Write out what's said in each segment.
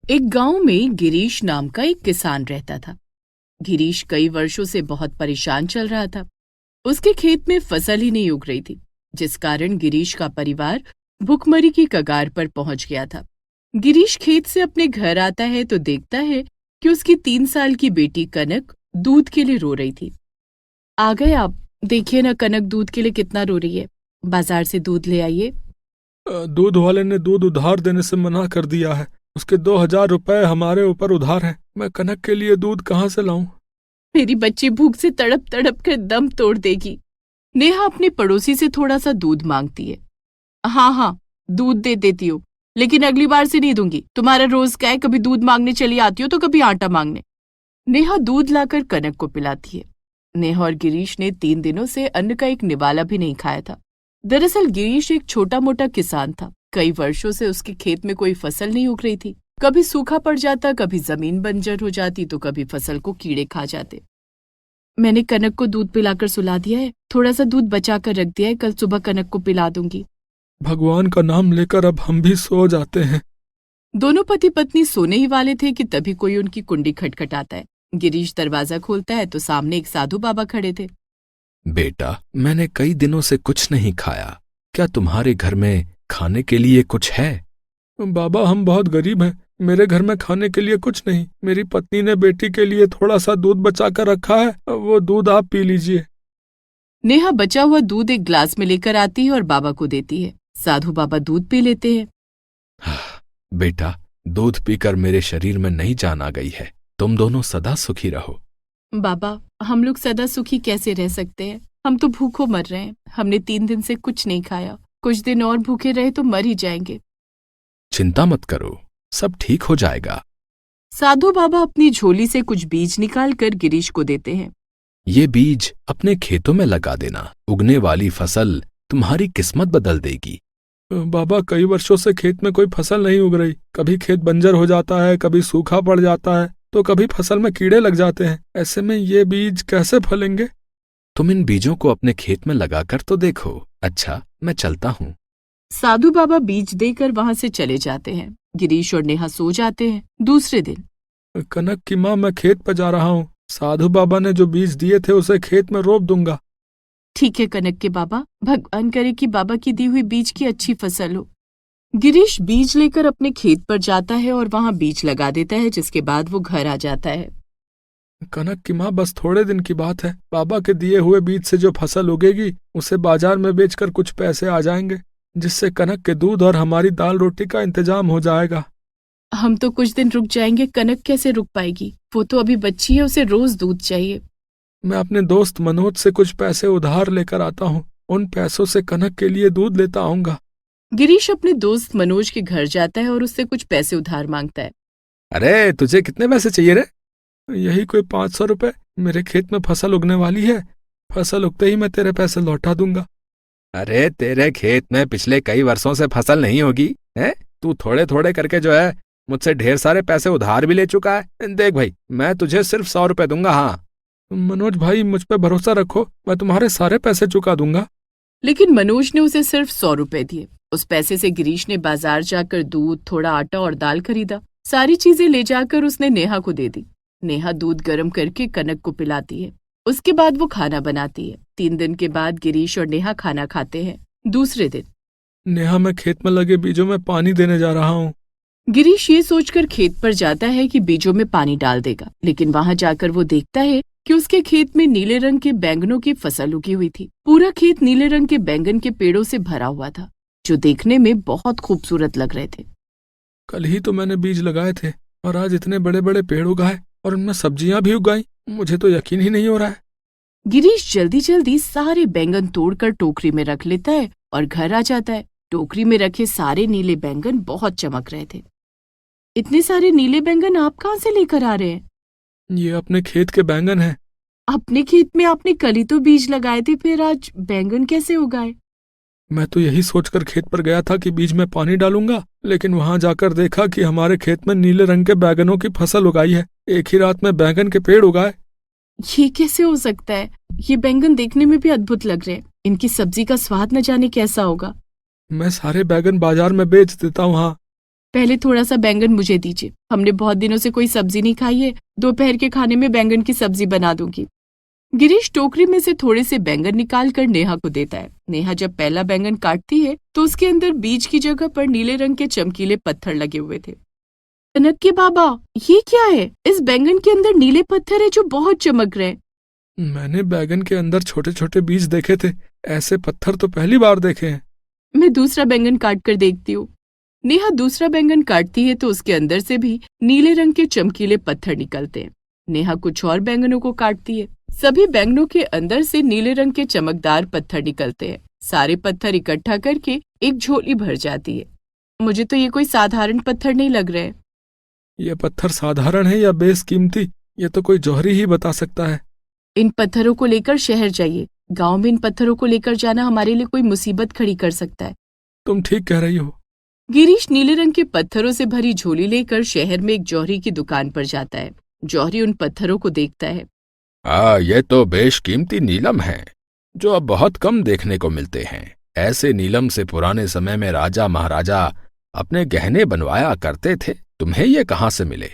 एक गांव में गिरीश नाम का एक किसान रहता था। गिरीश कई वर्षों से बहुत परेशान चल रहा था। उसके खेत में फसल ही नहीं उग रही थी, जिस कारण गिरीश का परिवार भुखमरी की कगार पर पहुंच गया था। गिरीश खेत से अपने घर आता है तो देखता है कि उसकी 3 साल की बेटी कनक दूध के लिए रो रही थी। आ गए आप, देखिए ना कनक दूध के लिए कितना रो रही है। बाजार से दूध ले आइए। दूध वाले ने दूध उधार देने से मना कर दिया है। उसके 2,000 रुपए हमारे ऊपर उधार हैं। मैं कनक के लिए दूध कहाँ से लाऊं? मेरी बच्ची भूख से तड़प तड़प कर दम तोड़ देगी। नेहा अपनी पड़ोसी से थोड़ा सा दूध मांगती है। हाँ हाँ, दूध दे देती हूँ, लेकिन अगली बार से नहीं दूंगी। तुम्हारा रोज का है, कभी दूध मांगने चली आती हो तो कभी आटा मांगने। नेहा दूध लाकर कनक को पिलाती है। नेहा और गिरीश ने 3 दिनों से अन्न का एक निवाला भी नहीं खाया था। दरअसल गिरीश एक छोटा मोटा किसान था। कई वर्षों से उसके खेत में कोई फसल नहीं उग रही थी। कभी सूखा पड़ जाता, कभी जमीन बंजर हो जाती तो कभी फसल को कीड़े खा जाते। मैंने कनक को दूध पिलाकर सुला दिया है, थोड़ा सा दूध बचा कर रख दिया है, कल सुबह कनक को पिला दूंगी। भगवान का नाम लेकर अब हम भी सो जाते हैं। दोनों पति पत्नी सोने ही वाले थे कि तभी कोई उनकी कुंडी खटखटाता है। गिरीश दरवाजा खोलता है तो सामने एक साधु बाबा खड़े थे। बेटा, मैंने कई दिनों से कुछ नहीं खाया। क्या तुम्हारे घर में खाने के लिए कुछ है? बाबा, हम बहुत गरीब हैं। मेरे घर में खाने के लिए कुछ नहीं। मेरी पत्नी ने बेटी के लिए थोड़ा सा दूध बचा कर रखा है, वो दूध आप पी लीजिए। नेहा बचा हुआ दूध एक ग्लास में लेकर आती है और बाबा को देती है। साधु बाबा दूध पी लेते हैं। बेटा, दूध पीकर मेरे शरीर में नई जान आ गई है। तुम दोनों सदा सुखी रहो। बाबा, हम लोग सदा सुखी कैसे रह सकते हैं? हम तो भूखों मर रहे हैं। हमने 3 दिन से कुछ नहीं खाया। कुछ दिन और भूखे रहे तो मर ही जाएंगे। चिंता मत करो, सब ठीक हो जाएगा। साधु बाबा अपनी झोली से कुछ बीज निकाल कर गिरीश को देते हैं। ये बीज अपने खेतों में लगा देना। उगने वाली फसल तुम्हारी किस्मत बदल देगी। बाबा, कई वर्षों से खेत में कोई फसल नहीं उग रही। कभी खेत बंजर हो जाता है, कभी सूखा पड़ जाता है, तो कभी फसल में कीड़े लग जाते हैं। ऐसे में ये बीज कैसे फलेंगे? तुम इन बीजों को अपने खेत में लगाकर तो देखो। अच्छा, मैं चलता हूँ। साधु बाबा बीज देकर वहां से चले जाते हैं। गिरीश और नेहा सो जाते हैं। दूसरे दिन कनक की माँ, मैं खेत पर जा रहा हूँ। साधु बाबा ने जो बीज दिए थे उसे खेत में रोप दूंगा। ठीक है कनक के बाबा, भगवान करे कि बाबा की दी हुई बीज की अच्छी फसल हो। गिरीश बीज लेकर अपने खेत पर जाता है और वहां बीज लगा देता है, जिसके बाद वो घर आ जाता है। कनक की माँ, बस थोड़े दिन की बात है। बाबा के दिए हुए बीज से जो फसल उगेगी उसे बाजार में बेचकर कुछ पैसे आ जाएंगे, जिससे कनक के दूध और हमारी दाल रोटी का इंतजाम हो जाएगा। हम तो कुछ दिन रुक जाएंगे, कनक कैसे रुक पाएगी? वो तो अभी बच्ची है, उसे रोज दूध चाहिए। मैं अपने दोस्त मनोज से कुछ पैसे उधार लेकर आता हूँ। उन पैसों से कनक के लिए दूध लेता आऊंगा। गिरीश अपने दोस्त मनोज के घर जाता है और उससे कुछ पैसे उधार मांगता है। अरे, तुझे कितने पैसे चाहिए रे? यही कोई 500 रुपए। मेरे खेत में फसल उगने वाली है। फसल उगते ही मैं तेरे पैसे लौटा दूंगा। अरे, तेरे खेत में पिछले कई वर्षों से फसल नहीं होगी है? तू थोड़े थोड़े करके जो है मुझसे ढेर सारे पैसे उधार भी ले चुका है। देख भाई, मैं तुझे सिर्फ 100 रुपए दूंगा। हाँ मनोज भाई, मुझ पे भरोसा रखो, मैं तुम्हारे सारे पैसे चुका दूंगा। लेकिन मनोज ने उसे सिर्फ 100 रुपए दिए। उस पैसे से गिरीश ने बाजार जाकर दूध, थोड़ा आटा और दाल खरीदा। सारी चीजें ले जाकर उसने नेहा को दे दी। नेहा दूध गर्म करके कनक को पिलाती है। उसके बाद वो खाना बनाती है। 3 दिन के बाद गिरीश और नेहा खाना खाते हैं। दूसरे दिन नेहा, मैं खेत में लगे बीजों में पानी देने जा रहा हूँ। गिरीश ये सोचकर खेत पर जाता है कि बीजों में पानी डाल देगा, लेकिन वहां जाकर वो देखता है कि उसके खेत में नीले रंग के बैंगनों की फसल उगी हुई थी। पूरा खेत नीले रंग के बैंगन के पेड़ों से भरा हुआ था, जो देखने में बहुत खूबसूरत लग रहे थे। कल ही तो मैंने बीज लगाए थे और आज इतने बड़े बड़े पेड़ उगाए और उनमें सब्जियां भी उगाई। मुझे तो यकीन ही नहीं हो रहा है। गिरीश जल्दी जल्दी सारे बैंगन तोड़कर टोकरी में रख लेता है और घर आ जाता है। टोकरी में रखे सारे नीले बैंगन बहुत चमक रहे थे। इतने सारे नीले बैंगन आप कहाँ से लेकर आ रहे हैं? ये अपने खेत के बैंगन हैं। अपने खेत में आपने कल ही तो बीज लगाए थे, फिर आज बैंगन कैसे उगाए? मैं तो यही सोचकर खेत पर गया था कि बीज में पानी डालूंगा, लेकिन वहां जाकर देखा कि हमारे खेत में नीले रंग के बैंगनों की फसल उगाई है। एक ही रात में बैंगन के पेड़ उगाए। ये कैसे हो सकता है? ये बैंगन देखने में भी अद्भुत लग रहे हैं। इनकी सब्जी का स्वाद न जाने कैसा होगा। मैं सारे बैंगन बाजार में बेच देता हूँ। हाँ, पहले थोड़ा सा बैंगन मुझे दीजिए, हमने बहुत दिनों से कोई सब्जी नहीं खाई है, दोपहर के खाने में बैंगन की सब्जी बना दूंगी। गिरीश टोकरी में से थोड़े से बैंगन निकाल कर नेहा को देता है। नेहा जब पहला बैंगन काटती है तो उसके अंदर बीज की जगह पर नीले रंग के चमकीले पत्थर लगे हुए थे। कनक के बाबा, ये क्या है? इस बैंगन के अंदर नीले पत्थर है जो बहुत चमक रहे हैं। मैंने बैंगन के अंदर छोटे छोटे बीज देखे थे, ऐसे पत्थर तो पहली बार देखे हैं। मैं दूसरा बैंगन काट कर देखती हूँ। नेहा दूसरा बैंगन काटती है तो उसके अंदर से भी नीले रंग के चमकीले पत्थर निकलते हैं। नेहा कुछ और बैंगनों को काटती है। सभी बैंगनों के अंदर से नीले रंग के चमकदार पत्थर निकलते हैं। सारे पत्थर इकट्ठा करके एक झोली भर जाती है। मुझे तो ये कोई साधारण पत्थर नहीं लग रहे। ये पत्थर साधारण है या बेशकीमती, ये तो कोई जौहरी ही बता सकता है। इन पत्थरों को लेकर शहर जाइए। गांव में इन पत्थरों को लेकर जाना हमारे लिए कोई मुसीबत खड़ी कर सकता है। तुम ठीक कह रही हो। गिरीश नीले रंग के पत्थरों से भरी झोली लेकर शहर में एक जौहरी की दुकान पर जाता है। जौहरी उन पत्थरों को देखता है। ये तो बेशकीमती नीलम है जो अब बहुत कम देखने को मिलते हैं। ऐसे नीलम से पुराने समय में राजा महाराजा अपने गहने बनवाया करते थे। तुम्हें ये कहाँ से मिले?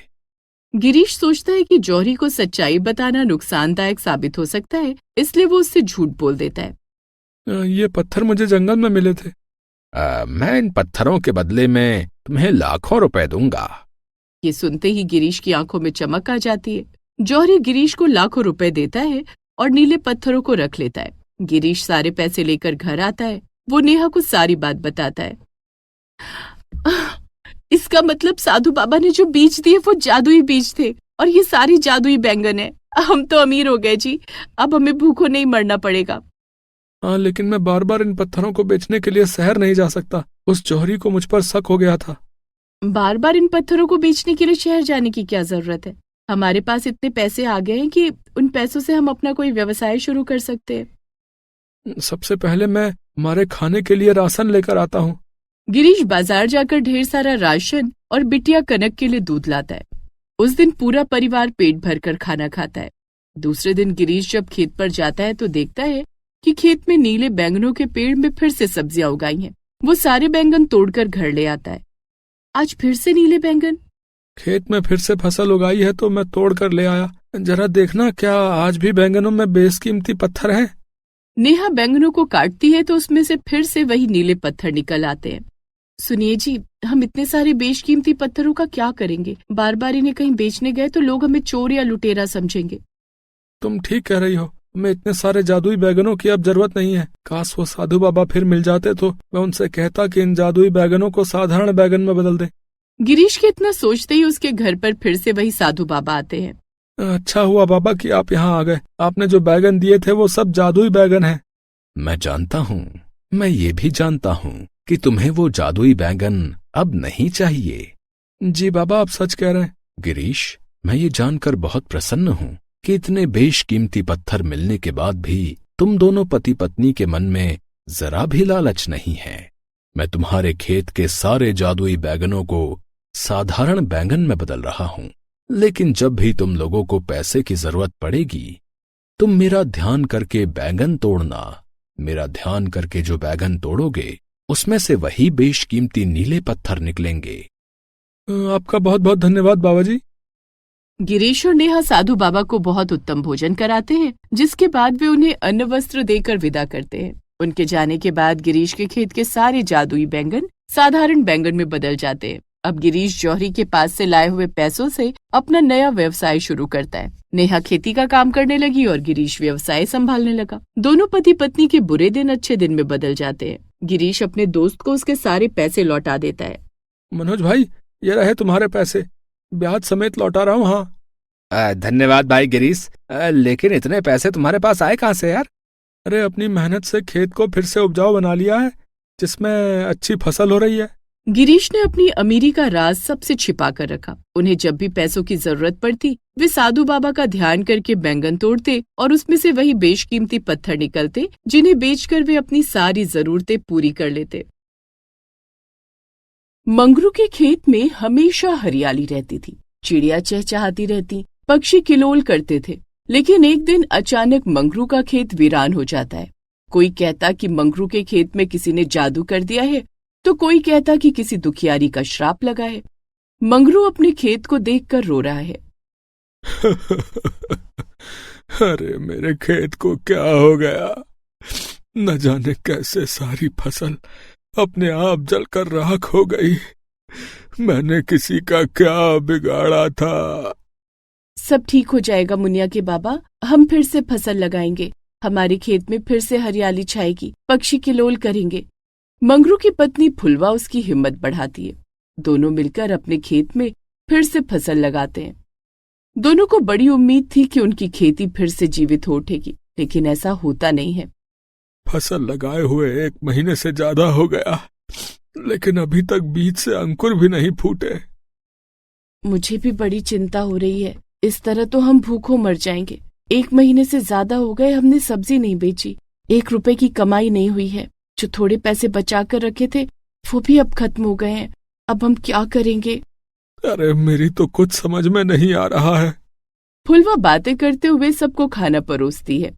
गिरीश सोचता है कि जौहरी को सच्चाई बताना नुकसानदायक साबित हो सकता है, इसलिए वो उससे झूठ बोल देता है। ये पत्थर मुझे जंगल में मिले थे। मैं इन पत्थरों के बदले में तुम्हें लाखों रुपए दूंगा। ये सुनते ही गिरीश की आंखों में चमक आ जाती है। जौहरी गिरीश को लाखों रुपए देता है और नीले पत्थरों को रख लेता है। गिरीश सारे पैसे लेकर घर आता है। वो नेहा को सारी बात बताता है। इसका मतलब साधु बाबा ने जो बीज दिए वो जादुई बीज थे और ये सारी जादुई बैंगन है। हम तो अमीर हो गए जी, अब हमें भूखों नहीं मरना पड़ेगा। हाँ, लेकिन मैं बार बार इन पत्थरों को बेचने के लिए शहर नहीं जा सकता। उस जौहरी को मुझ पर शक हो गया था। बार बार इन पत्थरों को बेचने के लिए शहर जाने की क्या जरूरत है? हमारे पास इतने पैसे आ गए हैं कि उन पैसों से हम अपना कोई व्यवसाय शुरू कर सकते हैं। सबसे पहले मैं हमारे खाने के लिए राशन लेकर आता हूँ। गिरीश बाजार जाकर ढेर सारा राशन और बिटिया कनक के लिए दूध लाता है। उस दिन पूरा परिवार पेट भरकर खाना खाता है। दूसरे दिन गिरीश जब खेत पर जाता है तो देखता है कि खेत में नीले बैंगनों के पेड़ में फिर से सब्जियां उगाई हैं। वो सारे बैंगन तोड़कर घर ले आता है। आज फिर से नीले बैंगन। खेत में फिर से फसल उगाई है तो मैं तोड़ कर ले आया। जरा देखना, क्या आज भी बैंगनों में बेशकीमती पत्थर हैं? नेहा बैंगनों को काटती है तो उसमें से फिर से वही नीले पत्थर निकल आते हैं। सुनिए जी, हम इतने सारे बेशकीमती पत्थरों का क्या करेंगे? बार बार इन्हें कहीं बेचने गए तो लोग हमें चोर या लुटेरा समझेंगे। तुम ठीक कह रही हो। हमें इतने सारे जादुई बैगनों की अब जरूरत नहीं है। काश वो साधु बाबा फिर मिल जाते तो मैं उनसे कहता कि इन जादुई बैगनों को साधारण बैगन में बदल दे। गिरीश के इतना सोचते ही उसके घर पर फिर से वही साधु बाबा आते हैं। अच्छा हुआ बाबा कि आप यहाँ आ गए। आपने जो बैगन दिए थे वो सब जादुई बैगन हैं। मैं जानता हूँ, मैं ये भी जानता हूँ कि तुम्हें वो जादुई बैंगन अब नहीं चाहिए। जी बाबा, आप सच कह रहे हैं। गिरीश, मैं ये जानकर बहुत प्रसन्न हूँ कि इतने बेशकीमती पत्थर मिलने के बाद भी तुम दोनों पति पत्नी के मन में जरा भी लालच नहीं है। मैं तुम्हारे खेत के सारे जादुई बैगनों को साधारण बैंगन में बदल रहा हूँ, लेकिन जब भी तुम लोगों को पैसे की जरूरत पड़ेगी, तुम मेरा ध्यान करके बैंगन तोड़ना। मेरा ध्यान करके जो बैगन तोड़ोगे उसमें से वही बेशकीमती नीले पत्थर निकलेंगे। आपका बहुत बहुत धन्यवाद बाबा जी। गिरीश और नेहा साधु बाबा को बहुत उत्तम भोजन कराते हैं, जिसके बाद वे उन्हें अन्न वस्त्र देकर विदा करते हैं। उनके जाने के बाद गिरीश के खेत के सारे जादुई बैंगन साधारण बैंगन में बदल जाते हैं। अब गिरीश जौहरी के पास से लाए हुए पैसों से अपना नया व्यवसाय शुरू करता है। नेहा खेती का काम करने लगी और गिरीश व्यवसाय संभालने लगा। दोनों पति पत्नी के बुरे दिन अच्छे दिन में बदल जाते हैं। गिरीश अपने दोस्त को उसके सारे पैसे लौटा देता है। मनोज भाई, ये रहे तुम्हारे पैसे, ब्याज समेत लौटा रहा हूँ। हाँ धन्यवाद भाई गिरीश, लेकिन इतने पैसे तुम्हारे पास आए कहाँ से यार? अरे अपनी मेहनत से खेत को फिर से उपजाऊ बना लिया है, जिसमें अच्छी फसल हो रही है। गिरीश ने अपनी अमीरी का राज सबसे छिपा कर रखा। उन्हें जब भी पैसों की जरूरत पड़ती, वे साधु बाबा का ध्यान करके बैंगन तोड़ते और उसमें से वही बेशकीमती पत्थर निकलते, जिन्हें बेचकर वे अपनी सारी जरूरतें पूरी कर लेते। मंगरू के खेत में हमेशा हरियाली रहती थी। चिड़िया चहचहाती रहती, पक्षी किलोल करते थे। लेकिन एक दिन अचानक मंगरू का खेत वीरान हो जाता है। कोई कहता कि मंगरू के खेत में किसी ने जादू कर दिया है तो कोई कहता कि किसी दुखियारी का श्राप लगा है। मंगरू अपने खेत को देखकर रो रहा है। अरे मेरे खेत को क्या हो गया, न जाने कैसे सारी फसल अपने आप जलकर राख हो गई। मैंने किसी का क्या बिगाड़ा था। सब ठीक हो जाएगा मुनिया के बाबा, हम फिर से फसल लगाएंगे, हमारे खेत में फिर से हरियाली छाएगी, पक्षी किलोल करेंगे। मंगरू की पत्नी फुलवा उसकी हिम्मत बढ़ाती है। दोनों मिलकर अपने खेत में फिर से फसल लगाते हैं। दोनों को बड़ी उम्मीद थी कि उनकी खेती फिर से जीवित हो उठेगी, लेकिन ऐसा होता नहीं है। फसल लगाए हुए 1 महीने से ज्यादा हो गया, लेकिन अभी तक बीज से अंकुर भी नहीं फूटे। मुझे भी बड़ी चिंता हो रही है, इस तरह तो हम भूखों मर जाएंगे। 1 महीने से ज्यादा हो गए हमने सब्जी नहीं बेची, 1 रुपए की कमाई नहीं हुई है। जो थोड़े पैसे बचा कर रखे थे वो भी अब खत्म हो गए हैं। अब हम क्या करेंगे? अरे मेरी तो कुछ समझ में नहीं आ रहा है। फुलवा बातें करते हुए सबको खाना परोसती है।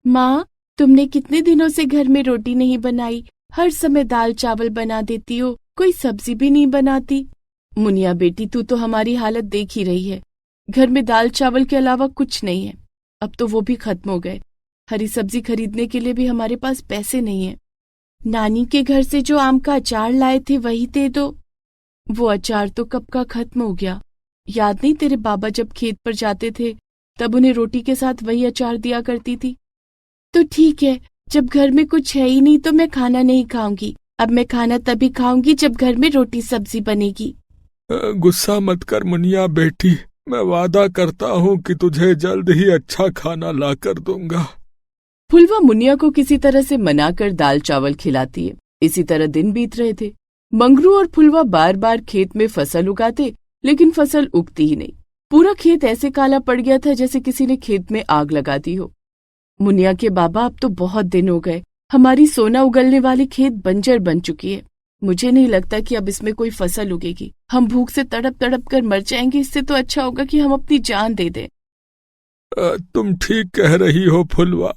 माँ, तुमने कितने दिनों से घर में रोटी नहीं बनाई, हर समय दाल चावल बना देती हो, कोई सब्जी भी नहीं बनाती। मुनिया बेटी, तू तो हमारी हालत देख ही रही है, घर में दाल चावल के अलावा कुछ नहीं है। अब तो वो भी खत्म हो गए। हरी सब्जी खरीदने के लिए भी हमारे पास पैसे नहीं है। नानी के घर से जो आम का अचार लाए थे वही दे दो। वो अचार तो कब का खत्म हो गया। याद नहीं तेरे बाबा जब खेत पर जाते थे तब उन्हें रोटी के साथ वही अचार दिया करती थी। तो ठीक है, जब घर में कुछ है ही नहीं तो मैं खाना नहीं खाऊंगी। अब मैं खाना तभी खाऊंगी जब घर में रोटी सब्जी बनेगी। गुस्सा मत कर मुनिया बेटी, मैं वादा करता हूँ कि तुझे जल्द ही अच्छा खाना ला कर दूंगा। फुलवा मुनिया को किसी तरह से मनाकर दाल चावल खिलाती है। इसी तरह दिन बीत रहे थे। मंगरू और फुलवा बार बार खेत में फसल उगाते, लेकिन फसल उगती ही नहीं। पूरा खेत ऐसे काला पड़ गया था जैसे किसी ने खेत में आग लगा दी हो। मुनिया के बाबा, अब तो बहुत दिन हो गए, हमारी सोना उगलने वाली खेत बंजर बन चुकी है। मुझे नहीं लगता कि अब इसमें कोई फसल उगेगी। हम भूख से तड़प तड़प कर मर जाएंगे। इससे तो अच्छा होगा कि हम अपनी जान दे दें। तुम ठीक कह रही हो फुलवा।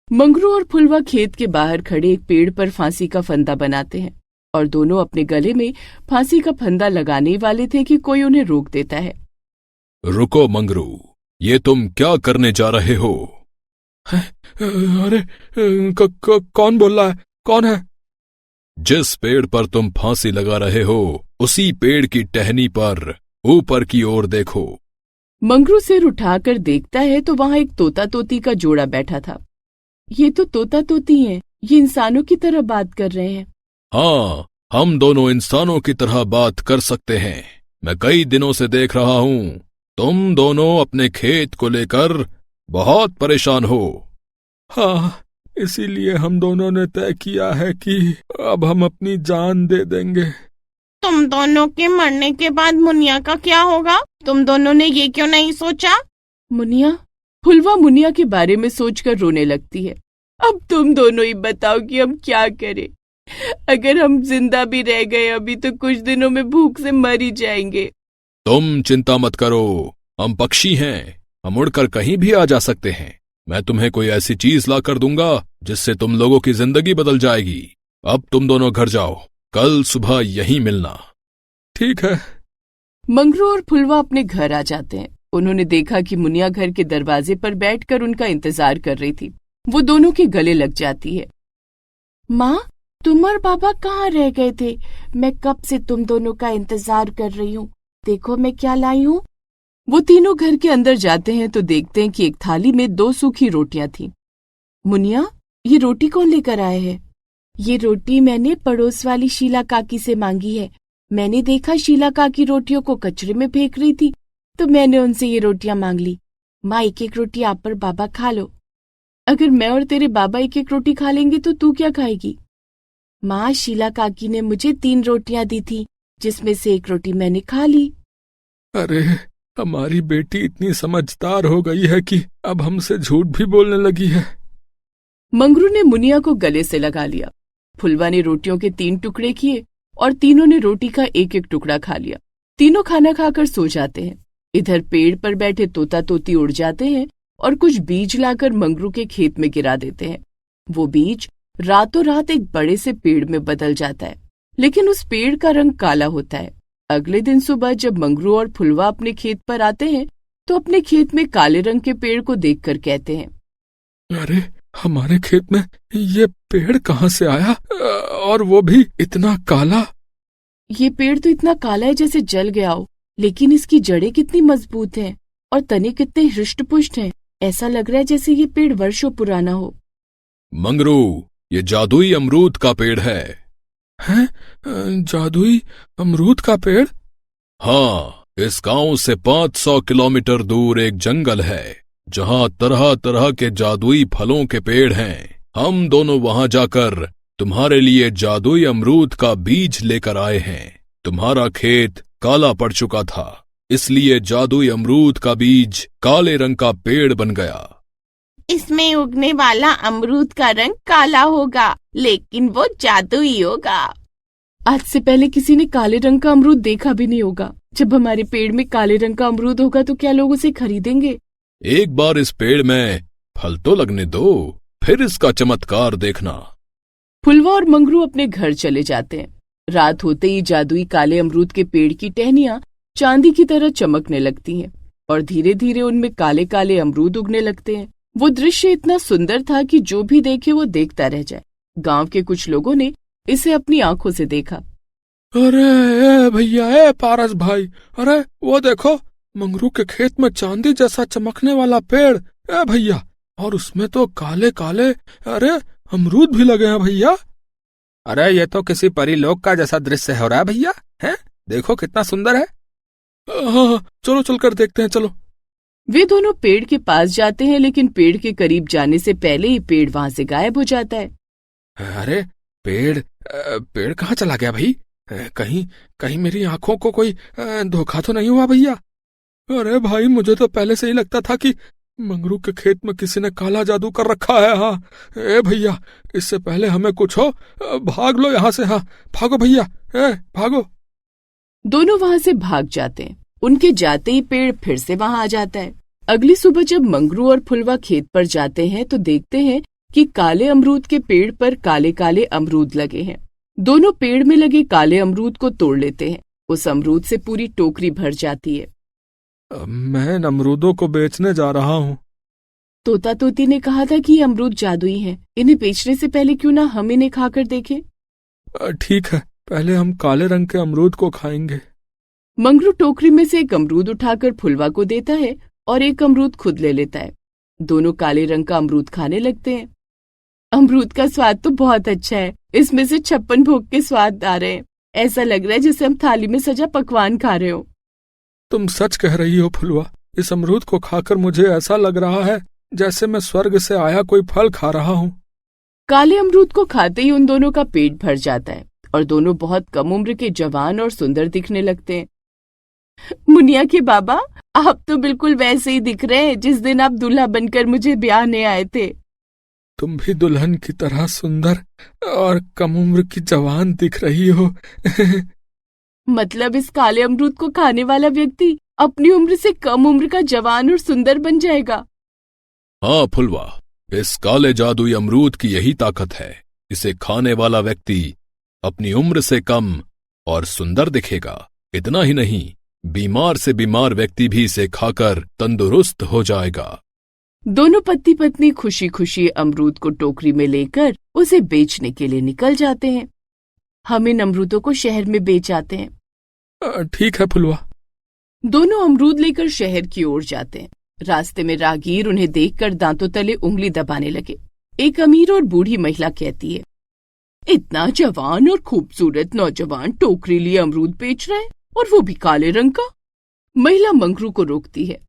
मंगरू और फुलवा खेत के बाहर खड़े एक पेड़ पर फांसी का फंदा बनाते हैं और दोनों अपने गले में फांसी का फंदा लगाने वाले थे कि कोई उन्हें रोक देता है। रुको मंगरू, ये तुम क्या करने जा रहे हो? अरे कौन बोल रहा है? कौन है? जिस पेड़ पर तुम फांसी लगा रहे हो उसी पेड़ की टहनी पर ऊपर की ओर देखो। मंगरू सिर उठाकर देखता है तो वहां एक तोता तोती का जोड़ा बैठा था। ये तो तोता तोती हैं, ये इंसानों की तरह बात कर रहे हैं। हाँ, हम दोनों इंसानों की तरह बात कर सकते हैं। मैं कई दिनों से देख रहा हूं तुम दोनों अपने खेत को लेकर बहुत परेशान हो। हाँ, इसीलिए हम दोनों ने तय किया है कि अब हम अपनी जान दे देंगे। तुम दोनों के मरने के बाद मुनिया का क्या होगा? तुम दोनों ने ये क्यों नहीं सोचा? मुनिया? फुलवा मुनिया के बारे में सोचकर रोने लगती है। अब तुम दोनों ही बताओ कि हम क्या करें। अगर हम जिंदा भी रह गए अभी तो कुछ दिनों में भूख से मर ही जाएंगे। तुम चिंता मत करो, हम पक्षी हैं, हम उड़कर कहीं भी आ जा सकते हैं। मैं तुम्हें कोई ऐसी चीज ला कर दूंगा जिससे तुम लोगों की जिंदगी बदल जाएगी। अब तुम दोनों घर जाओ, कल सुबह यहीं मिलना। ठीक है। मंगरू और फुलवा अपने घर आ जाते हैं। उन्होंने देखा कि मुनिया घर के दरवाजे पर बैठकर उनका इंतजार कर रही थी। वो दोनों के गले लग जाती है। माँ, तुम और बाबा कहाँ रह गए थे? मैं कब से तुम दोनों का इंतजार कर रही हूँ। देखो मैं क्या लाई हूँ। वो तीनों घर के अंदर जाते हैं तो देखते हैं कि एक थाली में 2 सूखी रोटियां थीं। मुनिया, ये रोटी कौन लेकर आए हैं? ये रोटी मैंने पड़ोस वाली शीला काकी से मांगी है। मैंने देखा शीला काकी रोटियों को कचरे में फेंक रही थी तो मैंने उनसे ये रोटियां मांग ली। माँ, 1-1 रोटी आप और बाबा खा लो। अगर मैं और तेरे बाबा 1-1 रोटी खा लेंगे तो तू क्या खाएगी? माँ, शीला काकी ने मुझे 3 रोटियां दी थी, जिसमें से 1 रोटी मैंने खा ली। अरे, हमारी बेटी इतनी समझदार हो गई है कि अब हमसे झूठ भी बोलने लगी है। मंगरू ने मुनिया को गले से लगा लिया। फुलवा ने रोटियों के 3 टुकड़े किए और तीनों ने रोटी का 1-1 टुकड़ा खा लिया। तीनों खाना खाकर सो जाते हैं। इधर पेड़ पर बैठे तोता तोती उड़ जाते हैं और कुछ बीज लाकर मंगरू के खेत में गिरा देते हैं। वो बीज रातों रात एक बड़े से पेड़ में बदल जाता है, लेकिन उस पेड़ का रंग काला होता है। अगले दिन सुबह जब मंगरू और फुलवा अपने खेत पर आते हैं तो अपने खेत में काले रंग के पेड़ को देखकर कहते हैं, अरे हमारे खेत में ये पेड़ कहाँ से आया, और वो भी इतना काला। ये पेड़ तो इतना काला है जैसे जल गया हो, लेकिन इसकी जड़ें कितनी मजबूत हैं और तने कितने हृष्ट पुष्ट हैं। ऐसा लग रहा है जैसे ये पेड़ वर्षों पुराना हो। मंगरू, ये जादुई अमरूद का पेड़ है। हैं? जादुई अमरूद का पेड़? हाँ, इस गांव से 500 किलोमीटर दूर एक जंगल है जहां तरह तरह के जादुई फलों के पेड़ हैं। हम दोनों वहां जाकर तुम्हारे लिए जादुई अमरूद का बीज लेकर आए हैं। तुम्हारा खेत काला पड़ चुका था, इसलिए जादुई अमरूद का बीज काले रंग का पेड़ बन गया। इसमें उगने वाला अमरूद का रंग काला होगा, लेकिन वो जादुई होगा। आज से पहले किसी ने काले रंग का अमरूद देखा भी नहीं होगा। जब हमारे पेड़ में काले रंग का अमरूद होगा तो क्या लोग उसे खरीदेंगे? एक बार इस पेड़ में फल तो लगने दो, फिर इसका चमत्कार देखना। फुलवा और मंगरू अपने घर चले जाते हैं। रात होते ही जादुई काले अमरूद के पेड़ की टहनियां चांदी की तरह चमकने लगती हैं और धीरे धीरे उनमें काले काले अमरूद उगने लगते हैं। वो दृश्य इतना सुंदर था कि जो भी देखे वो देखता रह जाए। गांव के कुछ लोगों ने इसे अपनी आंखों से देखा। अरे ए भैया, ए पारस भाई, अरे वो देखो, मंगरू के खेत में चांदी जैसा चमकने वाला पेड़। ए भैया, और उसमें तो काले काले अरे अमरूद भी लगे हैं भैया। अरे ये तो किसी परीलोक का जैसा दृश्य हो रहा है भैया। हैं? देखो कितना सुंदर है। हाँ, चलो चलकर देखते हैं, चलो। वे दोनों पेड़ के पास जाते हैं, लेकिन पेड़ के करीब जाने से पहले ही पेड़ वहां से गायब हो जाता है। अरे पेड़ कहाँ चला गया भाई? कहीं कहीं मेरी आंखों को कोई धोखा तो नहीं हुआ भैया? अरे भाई, मुझे तो पहले से ही लगता था कि मंगरू के खेत में किसी ने काला जादू कर रखा है। हाँ ए भैया, इससे पहले हमें कुछ हो, भाग लो यहाँ से। हाँ भागो भैया, भागो। दोनों वहां से भाग जाते हैं। उनके जाते ही पेड़ फिर से वहां आ जाता है। अगली सुबह जब मंगरू और फुलवा खेत पर जाते हैं तो देखते हैं कि काले अमरूद के पेड़ पर काले काले अमरूद लगे हैं। दोनों पेड़ में लगे काले अमरूद को तोड़ लेते हैं। उस अमरूद से पूरी टोकरी भर जाती है। मैं इन अमरूदों को बेचने जा रहा हूँ। तोता तोती ने कहा था कि ये अमरूद जादुई हैं। इन्हें बेचने से पहले क्यों ना हम इन्हें खाकर देखें? ठीक है, पहले हम काले रंग के अमरूद को खाएंगे। मंगरू टोकरी में से एक अमरूद उठाकर फुलवा को देता है और एक अमरूद खुद ले लेता है। दोनों काले रंग का अमरूद खाने लगते हैं। अमरूद का स्वाद तो बहुत अच्छा है। इसमें से 56 भोग के स्वाद आ रहे हैं। ऐसा लग रहा है जैसे हम थाली में सजा पकवान खा रहे हो। तुम सच कह रही हो फुलवा। इस अमरूद को खाकर मुझे ऐसा लग रहा है जैसे मैं स्वर्ग से आया कोई फल खा रहा हूँ। काले अमरूद को खाते ही उन दोनों का पेट भर जाता है और दोनों बहुत कम उम्र के जवान और सुंदर दिखने लगते हैं। मुनिया के बाबा, आप तो बिल्कुल वैसे ही दिख रहे हैं जिस दिन आप दूल्हा बनकर मुझे ब्याहने आए थे। तुम भी दुल्हन की तरह सुंदर और कम उम्र की जवान दिख रही हो। मतलब इस काले अमरूद को खाने वाला व्यक्ति अपनी उम्र से कम उम्र का जवान और सुंदर बन जाएगा। हाँ फुलवा, इस काले जादुई अमरूद की यही ताकत है। इसे खाने वाला व्यक्ति अपनी उम्र से कम और सुंदर दिखेगा। इतना ही नहीं, बीमार से बीमार व्यक्ति भी इसे खाकर तंदुरुस्त हो जाएगा। दोनों पति पत्नी खुशी खुशी अमरूद को टोकरी में लेकर उसे बेचने के लिए निकल जाते हैं। हम इन अमरूदों को शहर में बेच आते हैं। ठीक है फुलवा। दोनों अमरूद लेकर शहर की ओर जाते हैं। रास्ते में राहगीर उन्हें देखकर दांतों तले उंगली दबाने लगे। एक अमीर और बूढ़ी महिला कहती है, इतना जवान और खूबसूरत नौजवान टोकरी लिए अमरूद बेच रहा है, और वो भी काले रंग का। महिला मंगरू को रोकती है,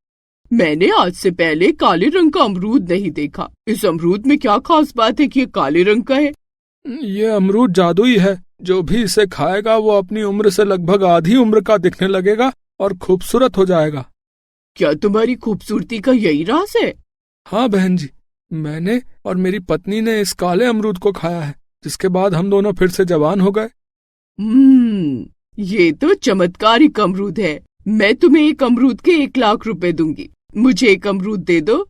मैंने आज से पहले काले रंग का अमरूद नहीं देखा। इस अमरूद में क्या खास बात है कि ये काले रंग का है? ये अमरूद जादुई है। जो भी इसे खाएगा वो अपनी उम्र से लगभग आधी उम्र का दिखने लगेगा और खूबसूरत हो जाएगा। क्या तुम्हारी खूबसूरती का यही राज है? हाँ बहन जी, मैंने और मेरी पत्नी ने इस काले अमरूद को खाया है, जिसके बाद हम दोनों फिर से जवान हो गए। ये तो चमत्कारिक अमरूद है। मैं तुम्हें एक अमरूद के 1 लाख रुपए दूंगी। मुझे एक अमरूद दे दो।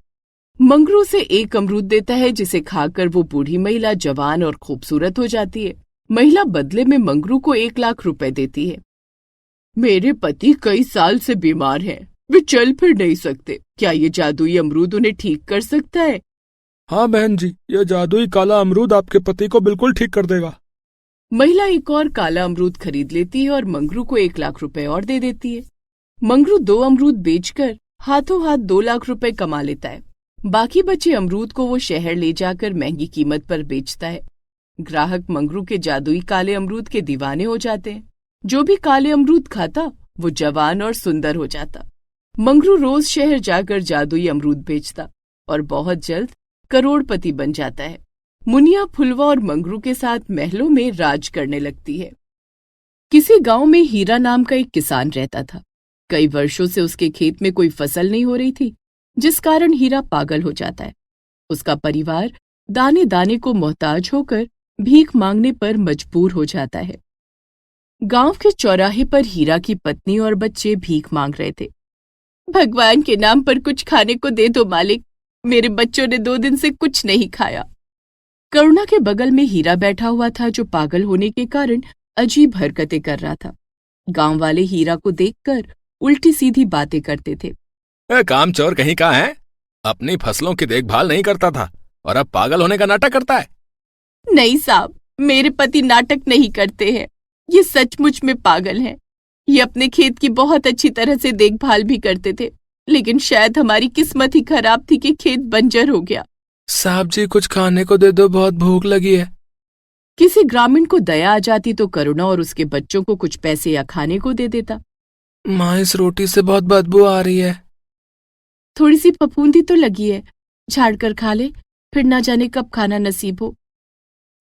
मंगरू से एक अमरूद देता है, जिसे खाकर वो बूढ़ी महिला जवान और खूबसूरत हो जाती है। महिला बदले में मंगरू को 1 लाख रुपए देती है। मेरे पति कई साल से बीमार हैं, वे चल फिर नहीं सकते। क्या ये जादुई अमरूद उन्हें ठीक कर सकता है? हाँ बहन जी, ये जादुई काला अमरूद आपके पति को बिल्कुल ठीक कर देगा। महिला एक और काला अमरूद खरीद लेती है और मंगरू को 1 लाख रुपए और दे देती है। मंगरू 2 अमरूद बेचकर हाथों हाथ 2 लाख रुपए कमा लेता है। बाकी बचे अमरूद को वो शहर ले जाकर महंगी कीमत पर बेचता है। ग्राहक मंगरू के जादुई काले अमरूद के दीवाने हो जाते हैं। जो भी काले अमरूद खाता वो जवान और सुंदर हो जाता। मंगरू रोज शहर जाकर जादुई अमरूद बेचता और बहुत जल्द करोड़पति बन जाता है। मुनिया फुलवा और मंगरू के साथ महलों में राज करने लगती है। किसी गांव में हीरा नाम का एक किसान रहता था। कई वर्षों से उसके खेत में कोई फसल नहीं हो रही थी, जिस कारण हीरा पागल हो जाता है। उसका परिवार दाने दाने को मोहताज होकर भीख मांगने पर मजबूर हो जाता है। गांव के चौराहे पर हीरा की पत्नी और बच्चे भीख मांग रहे थे। भगवान के नाम पर कुछ खाने को दे दो मालिक, मेरे बच्चों ने 2 दिन से कुछ नहीं खाया। करुणा के बगल में हीरा बैठा हुआ था, जो पागल होने के कारण अजीब हरकतें कर रहा था। गांव वाले हीरा को देखकर उल्टी सीधी बातें करते थे। काम चोर कहीं का है, अपनी फसलों की देखभाल नहीं करता था और अब पागल होने का नाटक करता है। नहीं साहब, मेरे पति नाटक नहीं करते हैं, ये सचमुच में पागल हैं। ये अपने खेत की बहुत अच्छी तरह से देखभाल भी करते थे, लेकिन शायद हमारी किस्मत ही खराब थी कि खेत बंजर हो गया। साहब जी, कुछ खाने को दे दो, बहुत भूख लगी है। किसी ग्रामीण को दया आ जाती तो करुणा और उसके बच्चों को कुछ पैसे या खाने को दे देता। माँ, इस रोटी से बहुत बदबू आ रही है। थोड़ी सी फफूंदी तो लगी है, झाड़ कर खा ले, फिर ना जाने कब खाना नसीब हो।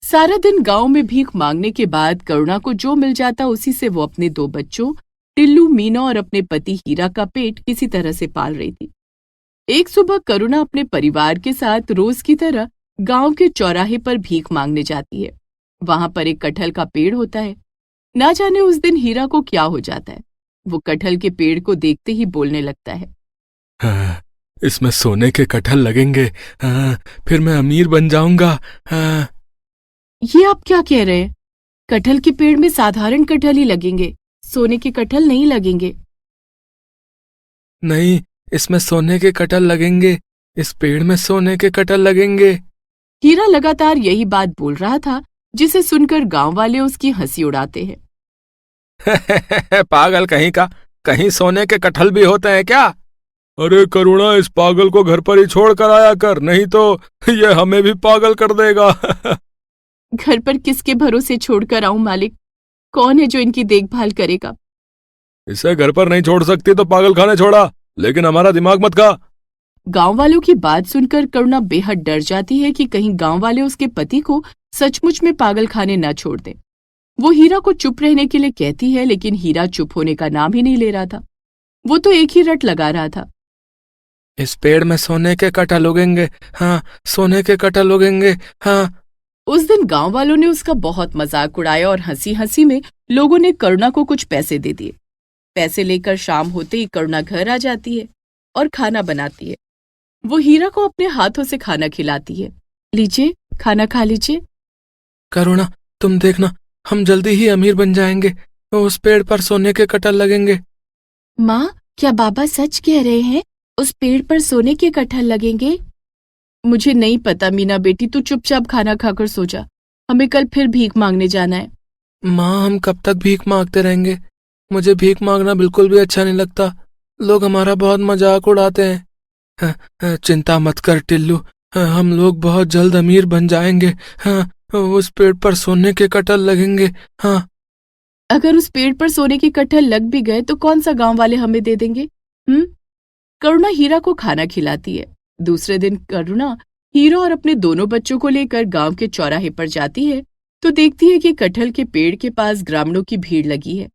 सारा दिन गांव में भीख मांगने के बाद करुणा को जो मिल जाता उसी से वो अपने 2 बच्चों टिल्लू, मीना और अपने पति हीरा का पेट किसी तरह से पाल रही थी। एक सुबह करुणा अपने परिवार के साथ रोज की तरह गांव के चौराहे पर भीख मांगने जाती है। वहां पर एक कटहल का पेड़ होता है। ना जाने उस दिन हीरा को क्या हो जाता है, वो कटहल के पेड़ को देखते ही बोलने लगता है। हाँ, इसमें सोने के कटहल लगेंगे। हाँ, फिर मैं अमीर बन जाऊंगा। हाँ। ये आप क्या कह रहे हैं? कटहल के पेड़ में साधारण कटहल ही लगेंगे, सोने के कटहल नहीं लगेंगे। नहीं, इसमें सोने के कटहल लगेंगे। इस पेड़ में सोने के कटहल लगेंगे। हीरा लगातार यही बात बोल रहा था, जिसे सुनकर गांव वाले उसकी हंसी उड़ाते हैं। पागल कहीं का, कहीं सोने के कटहल भी होते हैं क्या? अरे करुणा, इस पागल को घर पर ही छोड़ कर आया कर, नहीं तो ये हमें भी पागल कर देगा। घर पर किसके भरोसे छोड़कर आऊं मालिक? कौन है जो इनकी देखभाल करेगा? इसे घर पर नहीं छोड़ सकती तो पागल खाने छोड़ा, लेकिन हमारा दिमाग मत खा। गांव वालों की बात सुनकर करुणा बेहद डर जाती है कि कहीं गांव वाले उसके पति को सचमुच में पागल खाने न छोड़ दें। वो हीरा को चुप रहने के लिए कहती है, लेकिन हीरा चुप होने का नाम ही नहीं ले रहा था। वो तो एक ही रट लगा रहा था। इस पेड़ में सोने के कटहल उगेंगे। हाँ, सोने के कटहल उगेंगे। हाँ। उस दिन गांव वालों ने उसका बहुत मजाक उड़ाया और हंसी हंसी में लोगों ने करुणा को कुछ पैसे दे दिए। पैसे लेकर शाम होते ही करुणा घर आ जाती है और खाना बनाती है। वो हीरा को अपने हाथों से खाना खिलाती है। लीजिए, खाना खा लीजिए। करुणा, तुम देखना, हम जल्दी ही अमीर बन जाएंगे। उस पेड़ पर सोने के कटहल लगेंगे। माँ, क्या बाबा सच कह रहे हैं? उस पेड़ पर सोने के कटहल लगेंगे? मुझे नहीं पता मीना बेटी, तू चुपचाप खाना खाकर सो जा। हमें कल फिर भीख मांगने जाना है। माँ, हम कब तक भीख मांगते रहेंगे? मुझे भीख मांगना बिल्कुल भी अच्छा नहीं लगता। लोग हमारा बहुत मजाक उड़ाते हैं। हाँ, चिंता मत कर टिल्लू, हम लोग बहुत जल्द अमीर बन जाएंगे। हाँ, उस पेड़ पर सोने के कटहल लगेंगे। हाँ। अगर उस पेड़ पर सोने के कटहल लग भी गए तो कौन सा गांव वाले हमें दे देंगे? करुणा हीरा को खाना खिलाती है। दूसरे दिन करुणा हीरा और अपने दोनों बच्चों को लेकर गांव के चौराहे पर जाती है तो देखती है कि कटहल के पेड़ के पास ग्रामीणों की भीड़ लगी है।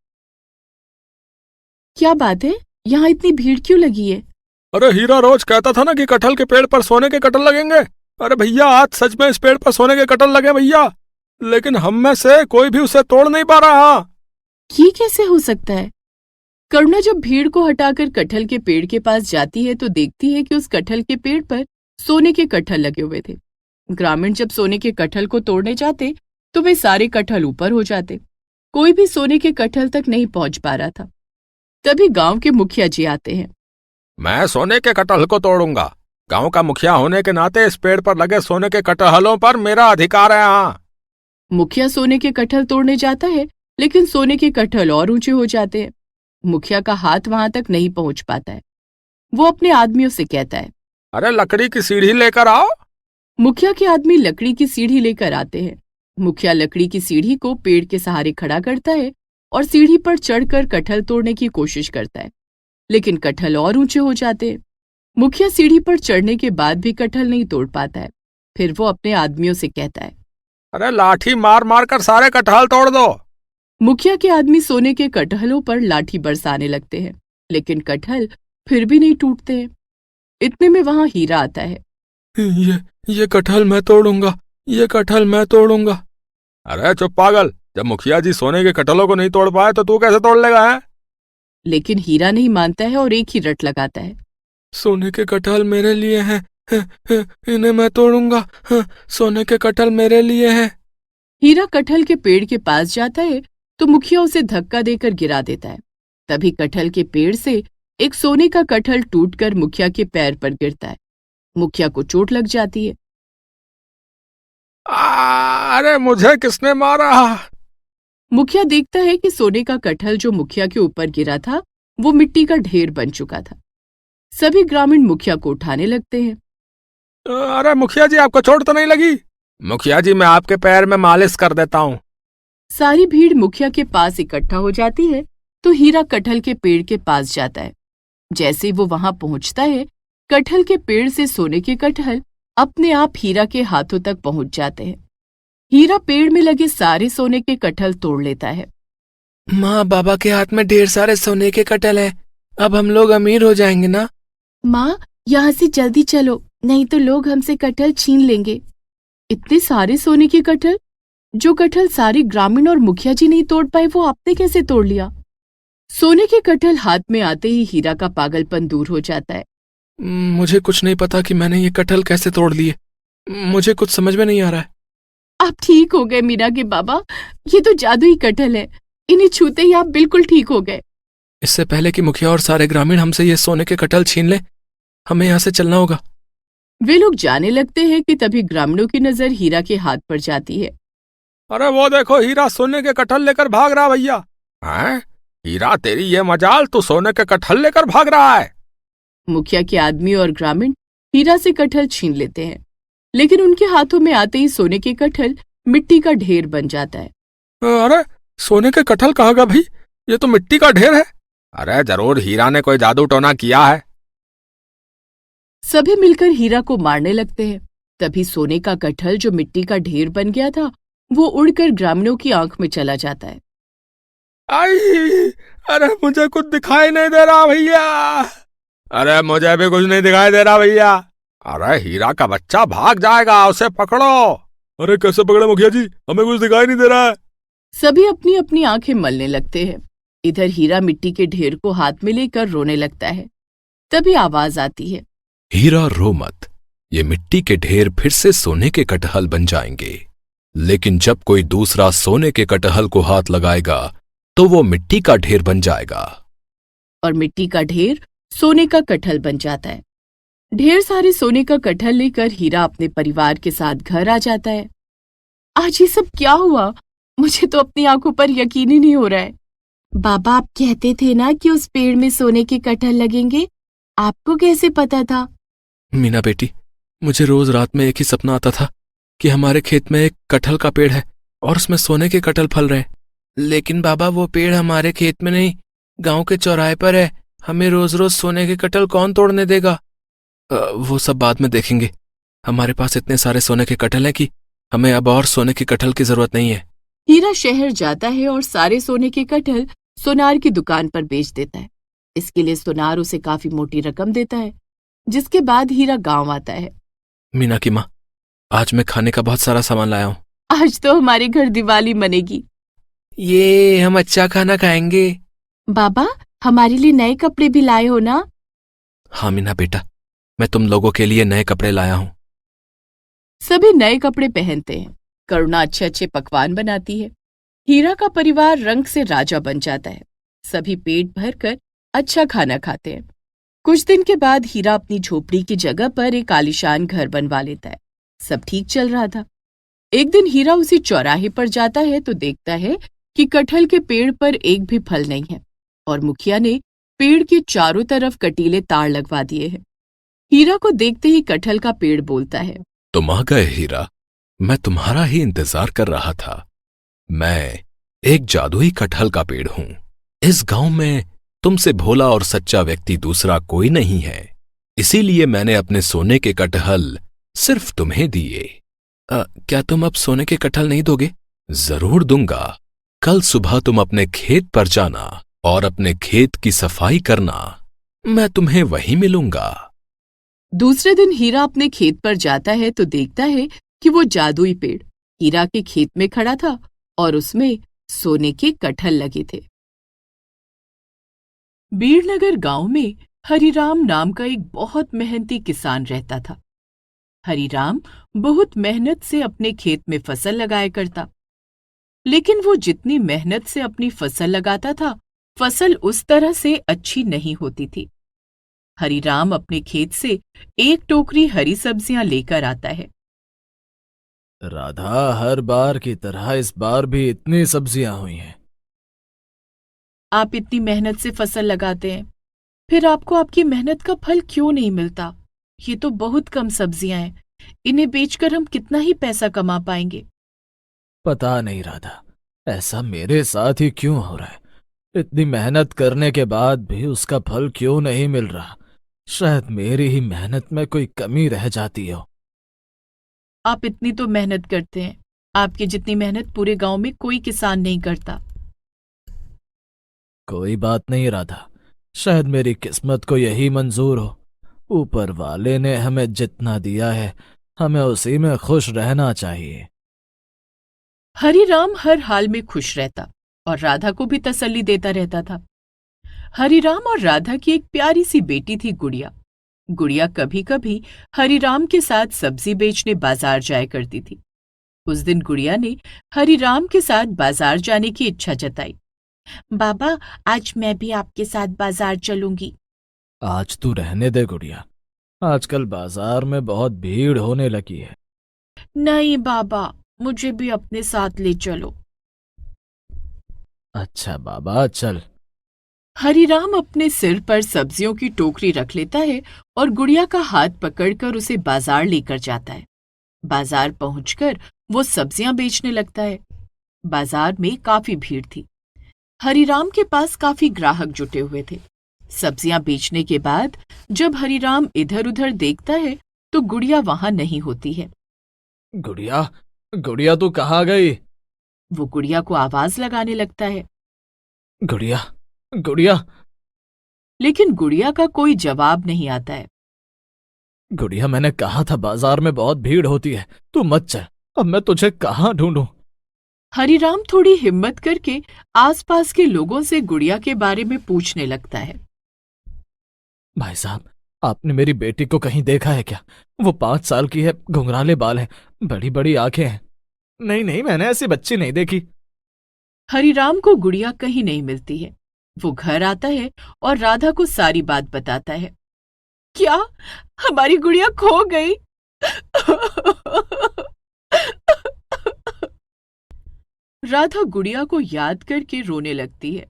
क्या बात है, यहाँ इतनी भीड़ क्यों लगी है? अरे हीरा रोज कहता था ना कि कटहल के पेड़ पर सोने के कटहल लगेंगे। अरे भैया, आज सच में इस पेड़ पर सोने के कटहल लगे भैया, लेकिन हम में से कोई भी उसे तोड़ नहीं पा रहा। ये कैसे हो सकता है? करुणा जब भीड़ को हटाकर कटहल के पेड़ के पास जाती है तो देखती है कि उस कटहल के पेड़ पर सोने के कटहल लगे हुए थे। ग्रामीण जब सोने के कटहल को तोड़ने जाते तो वे सारे कटहल ऊपर हो जाते। कोई भी सोने के कटहल तक नहीं पहुंच पा रहा था। तभी गांव के मुखिया जी आते हैं। मैं सोने के कटहल को तोड़ूंगा। गांव का मुखिया होने के नाते इस पेड़ पर लगे सोने के कटहलों पर मेरा अधिकार है। हाँ। मुखिया सोने के कटहल तोड़ने जाता है, लेकिन सोने के कटहल और ऊंचे हो जाते हैं। मुखिया का हाथ वहां तक नहीं पहुंच पाता है। वो अपने आदमियों से कहता है, अरे लकड़ी की सीढ़ी लेकर आओ। मुखिया के आदमी लकड़ी की सीढ़ी लेकर आते हैं। मुखिया लकड़ी की सीढ़ी को पेड़ के सहारे खड़ा करता है और सीढ़ी पर चढ़कर कटहल तोड़ने की कोशिश करता है, लेकिन कटहल और ऊंचे हो जाते हैं। मुखिया सीढ़ी पर चढ़ने के बाद भी कटहल नहीं तोड़ पाता है। फिर वो अपने आदमियों से कहता है, अरे लाठी मार मार कर सारे कटहल तोड़ दो। मुखिया के आदमी सोने के कटहलों पर लाठी बरसाने लगते हैं, लेकिन कटहल फिर भी नहीं टूटते हैं। इतने में वहां हीरा आता है। ये कटहल मैं तोड़ूंगा, ये कटहल मैं तोड़ूंगा। अरे चुप पागल, जब मुखिया जी सोने के कटहलों को नहीं तोड़ पाए तो तू कैसे तोड़ लेगा है? लेकिन हीरा नहीं मानता है और एक ही रट लगाता है। सोने के कटहल मेरे लिए हैं, इन्हें मैं तोड़ूंगा। सोने के कटहल मेरे लिए हैं। हीरा कटहल के पेड़ के पास जाता है तो मुखिया उसे धक्का देकर गिरा देता है। तभी कटहल के पेड़ से एक सोने का कटहल टूटकर मुखिया के पैर पर गिरता है। मुखिया को चोट लग जाती है। अरे मुझे किसने मारा? मुखिया देखता है कि सोने का कटहल जो मुखिया के ऊपर गिरा था वो मिट्टी का ढेर बन चुका था। सभी ग्रामीण मुखिया को उठाने लगते हैं। अरे मुखिया जी, आपको चोट तो नहीं लगी? मुखिया जी, मैं आपके पैर में मालिश कर देता हूँ। सारी भीड़ मुखिया के पास इकट्ठा हो जाती है तो हीरा कटहल के पेड़ के पास जाता है। जैसे ही वो वहां पहुंचता है, कटहल के पेड़ से सोने के कटहल अपने आप हीरा के हाथों तक पहुंच जाते हैं। हीरा पेड़ में लगे सारे सोने के कटहल तोड़ लेता है। माँ, बाबा के हाथ में ढेर सारे सोने के कटहल हैं। अब हम लोग अमीर हो जाएंगे ना? माँ, यहाँ से जल्दी चलो, नहीं तो लोग हमसे कटहल छीन लेंगे। इतने सारे सोने के कटहल? जो कटहल सारे ग्रामीण और मुखिया जी नहीं तोड़ पाए, वो आपने कैसे तोड़ लिया? सोने के कटहल हाथ में आते ही हीरा का पागलपन दूर हो जाता है। मुझे कुछ नहीं पता कि मैंने ये कटहल कैसे तोड़ लिए। मुझे कुछ समझ में नहीं आ रहा है। आप ठीक हो गए मीना के बाबा, ये तो जादुई कटहल है। इन्हें छूते ही आप बिल्कुल ठीक हो गए। इससे पहले कि मुखिया और सारे ग्रामीण हमसे ये सोने के कटहल छीन ले, हमें यहाँ से चलना होगा। वे लोग जाने लगते हैं कि तभी ग्रामीणों की नजर हीरा के हाथ पर जाती है। अरे वो देखो, हीरा सोने के कटहल लेकर भाग रहा भैया। हैं? हीरा, तेरी ये मजाल, तू सोने के कटहल लेकर भाग रहा है। मुखिया के आदमी और ग्रामीण हीरा से कटहल छीन लेते हैं, लेकिन उनके हाथों में आते ही सोने के कटहल मिट्टी का ढेर बन जाता है। अरे सोने के कटहल कहाँ गया भाई? ये तो मिट्टी का ढेर है। अरे जरूर हीरा ने कोई जादू टोना किया है। सभी मिलकर हीरा को मारने लगते हैं। तभी सोने का कटहल जो मिट्टी का ढेर बन गया था, वो उड़कर ग्रामीणों की आंख में चला जाता है। आई, अरे मुझे कुछ दिखाई नहीं दे रहा भैया। अरे मुझे भी कुछ नहीं दिखाई दे रहा भैया। अरे हीरा का बच्चा भाग जाएगा, उसे पकड़ो। अरे कैसे पकड़े मुखिया जी? हमें कुछ दिखाई नहीं दे रहा है। सभी अपनी अपनी आंखें मलने लगते हैं। इधर हीरा मिट्टी के ढेर को हाथ में लेकर रोने लगता है। तभी आवाज आती है, हीरा रो मत, ये मिट्टी के ढेर फिर से सोने के कटहल बन जाएंगे। लेकिन जब कोई दूसरा सोने के कटहल को हाथ लगाएगा तो वो मिट्टी का ढेर बन जाएगा। और मिट्टी का ढेर सोने का कटहल बन जाता है। ढेर सारे सोने का कटहल लेकर हीरा अपने परिवार के साथ घर आ जाता है। आज ये सब क्या हुआ? मुझे तो अपनी आंखों पर यकीन ही नहीं हो रहा है। बाबा, आप कहते थे ना कि उस पेड़ में सोने के कटहल लगेंगे, आपको कैसे पता था? मीना बेटी, मुझे रोज रात में एक ही सपना आता था कि हमारे खेत में एक कटहल का पेड़ है और उसमें सोने के कटहल फल रहे हैं। लेकिन बाबा, वो पेड़ हमारे खेत में नहीं, गांव के चौराहे पर है। हमें रोज रोज सोने के कटहल कौन तोड़ने देगा? वो सब बाद में देखेंगे। हमारे पास इतने सारे सोने के कटहल हैं कि हमें अब और सोने के कटहल की जरूरत नहीं है। हीरा शहर जाता है और सारे सोने के कटहल सोनार की दुकान पर बेच देता है। इसके लिए सोनार उसे काफी मोटी रकम देता है, जिसके बाद हीरा गांव आता है। मीना की माँ, आज मैं खाने का बहुत सारा सामान लाया हूँ। आज तो हमारे घर दिवाली मनेगी। ये हम अच्छा खाना खाएंगे। बाबा, हमारे लिए नए कपड़े भी लाए हो ना? हाँ मीना बेटा, मैं तुम लोगों के लिए नए कपड़े लाया हूँ। सभी नए कपड़े पहनते हैं। करुणा अच्छे अच्छे पकवान बनाती है। हीरा का परिवार रंग से राजा बन जाता है। सभी पेट भरकर अच्छा खाना खाते हैं। कुछ दिन के बाद हीरा अपनी झोपड़ी की जगह पर एक आलीशान घर बनवा लेता है। सब ठीक चल रहा था। एक दिन हीरा उसी चौराहे पर जाता है तो देखता है कि कटहल के पेड़ पर एक भी फल नहीं है और मुखिया ने पेड़ के चारों तरफ कटीले तार लगवा दिए हैं। हीरा को देखते ही कटहल का पेड़ बोलता है, तुम आ गए हीरा, मैं तुम्हारा ही इंतजार कर रहा था। मैं एक जादुई कटहल का पेड़ हूं। इस गांव में तुमसे भोला और सच्चा व्यक्ति दूसरा कोई नहीं है, इसीलिए मैंने अपने सोने के कटहल सिर्फ तुम्हें दिए। क्या तुम अब सोने के कटहल नहीं दोगे? जरूर दूंगा। कल सुबह तुम अपने खेत पर जाना और अपने खेत की सफाई करना। मैं तुम्हें वहीं मिलूंगा। दूसरे दिन हीरा अपने खेत पर जाता है तो देखता है कि वो जादुई पेड़ हीरा के खेत में खड़ा था और उसमें सोने के कटहल लगे थे। बीड़नगर गांव में हरिराम नाम का एक बहुत मेहनती किसान रहता था। हरिराम बहुत मेहनत से अपने खेत में फसल लगाया करता, लेकिन वो जितनी मेहनत से अपनी फसल लगाता था, फसल उस तरह से अच्छी नहीं होती थी। हरिराम अपने खेत से एक टोकरी हरी सब्जियां लेकर आता है। राधा, हर बार की तरह इस बार भी इतनी सब्जियां हुई हैं। आप इतनी मेहनत से फसल लगाते हैं, फिर आपको आपकी मेहनत का फल क्यों नहीं मिलता? ये तो बहुत कम सब्जियां हैं, इन्हें बेचकर हम कितना ही पैसा कमा पाएंगे? पता नहीं राधा, ऐसा मेरे साथ ही क्यों हो रहा है? इतनी मेहनत करने के बाद भी उसका फल क्यों नहीं मिल रहा? शायद मेरी ही मेहनत में कोई कमी रह जाती हो। आप इतनी तो मेहनत करते हैं, आपकी जितनी मेहनत पूरे गांव में कोई किसान नहीं करता। कोई बात नहीं राधा, शायद मेरी किस्मत को यही मंजूर हो। ऊपर वाले ने हमें जितना दिया है, हमें उसी में खुश रहना चाहिए। हरिराम हर हाल में खुश रहता और राधा को भी तसल्ली देता रहता था। हरिराम और राधा की एक प्यारी सी बेटी थी, गुड़िया। गुड़िया कभी कभी हरिराम के साथ सब्जी बेचने बाजार जाया करती थी। उस दिन गुड़िया ने हरिराम के साथ बाजार जाने की इच्छा जताई। बाबा, आज मैं भी आपके साथ बाजार चलूंगी। आज तू रहने दे गुड़िया, आजकल बाजार में बहुत भीड़ होने लगी है। नहीं बाबा, मुझे भी अपने साथ ले चलो। अच्छा बाबा, चल। हरिराम अपने सिर पर सब्जियों की टोकरी रख लेता है और गुड़िया का हाथ पकड़कर उसे बाजार लेकर जाता है। बाजार पहुंचकर वो सब्जियां बेचने लगता है। बाजार में काफी भीड़ थी। हरिराम के पास काफी ग्राहक जुटे हुए थे। सब्जियां बेचने के बाद जब हरिराम इधर उधर देखता है तो गुड़िया वहां नहीं होती है। गुड़िया, गुड़िया तू कहाँ गई? वो गुड़िया को आवाज लगाने लगता है, गुड़िया, गुड़िया, लेकिन गुड़िया का कोई जवाब नहीं आता है। गुड़िया, मैंने कहा था बाजार में बहुत भीड़ होती है, तू मत चल। अब मैं तुझे कहाँ ढूंढूं? हरिराम थोड़ी हिम्मत करके आसपास के लोगों से गुड़िया के बारे में पूछने लगता है। भाई साहब, आपने मेरी बेटी को कहीं देखा है क्या? वो 5 साल की है, घुंघराले बाल हैं, बड़ी बड़ी आंखें हैं। नहीं नहीं, मैंने ऐसी बच्ची नहीं देखी। हरिराम को गुड़िया कहीं नहीं मिलती है। वो घर आता है और राधा को सारी बात बताता है। क्या हमारी गुड़िया खो गई? राधा गुड़िया को याद करके रोने लगती है।